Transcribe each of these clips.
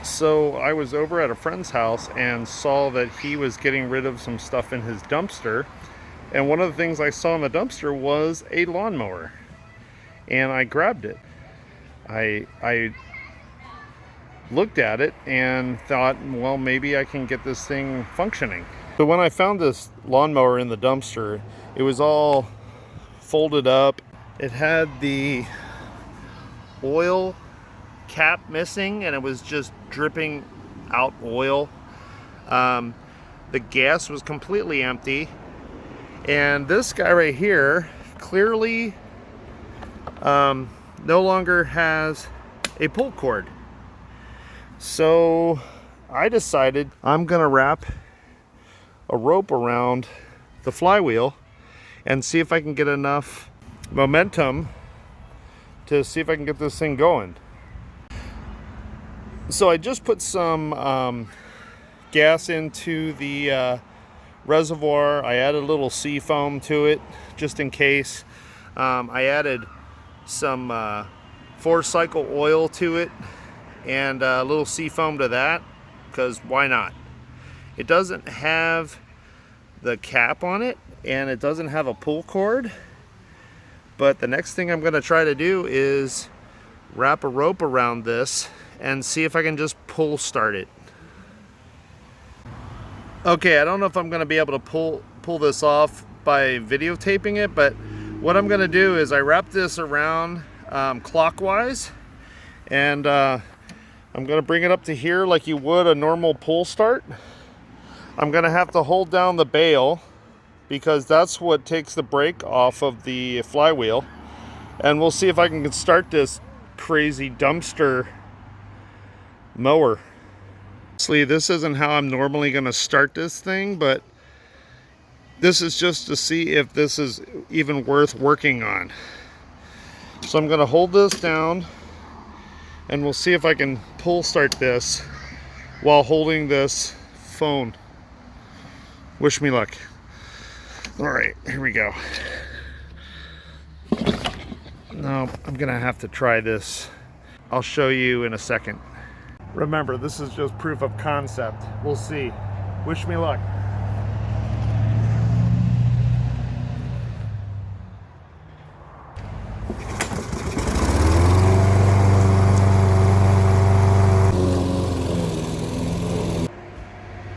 So I was over at a friend's house and saw that he was getting rid of some stuff in his dumpster. And one of the things I saw in the dumpster was a lawnmower. And I grabbed it. I looked at it and thought, well, maybe I can get this thing functioning. So when I found this lawnmower in the dumpster, it was all folded up. It had the oil cap missing and it was just dripping out oil. The gas was completely empty, and this guy right here clearly no longer has a pull cord. So I decided I'm gonna wrap a rope around the flywheel and see if I can get enough momentum to see if I can get this thing going. So I just put some gas into the reservoir. I added a little sea foam to it just in case. I added some 4-cycle oil to it and a little sea foam to that, because why not? It doesn't have the cap on it and it doesn't have a pull cord, but the next thing I'm going to try to do is wrap a rope around this and see if I can just pull start it. Okay, I don't know if I'm going to be able to pull this off by videotaping it, but what I'm going to do is I wrap this around clockwise, and I'm going to bring it up to here like you would a normal pull start. I'm going to have to hold down the bail because that's what takes the brake off of the flywheel, and we'll see if I can start this crazy dumpster mower. Honestly, this isn't how I'm normally going to start this thing, but this is just to see if this is even worth working on. So I'm going to hold this down and we'll see if I can pull start this while holding this phone. Wish me luck. All right, here we go. No, I'm going to have to try this. I'll show you in a second. Remember, this is just proof of concept. We'll see. Wish me luck.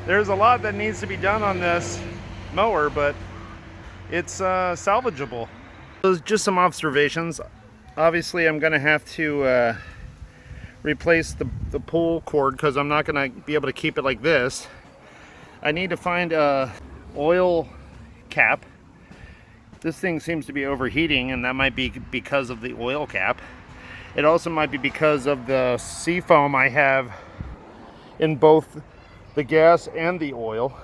There's a lot that needs to be done on this mower, but it's salvageable. Just some observations. Obviously, I'm going to have to replace the pull cord because I'm not going to be able to keep it like this. I need to find a oil cap. This thing seems to be overheating, and that might be because of the oil cap. It also might be because of the sea foam I have in both the gas and the oil.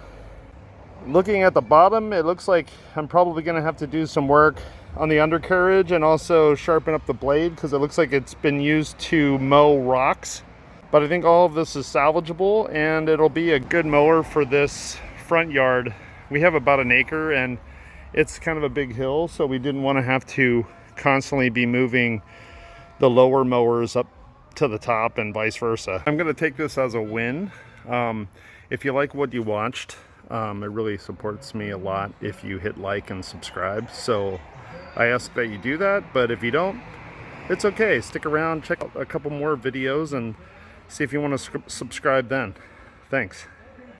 Looking at the bottom, it looks like I'm probably going to have to do some work on the undercarriage and also sharpen up the blade because it looks like it's been used to mow rocks. But I think all of this is salvageable and it'll be a good mower for this front yard. We have about an acre and it's kind of a big hill, so we didn't want to have to constantly be moving the lower mowers up to the top and vice versa. I'm going to take this as a win. If you like what you watched, it really supports me a lot if you hit like and subscribe. So I ask that you do that, but if you don't, it's okay. Stick around, check out a couple more videos and see if you want to subscribe then. Thanks.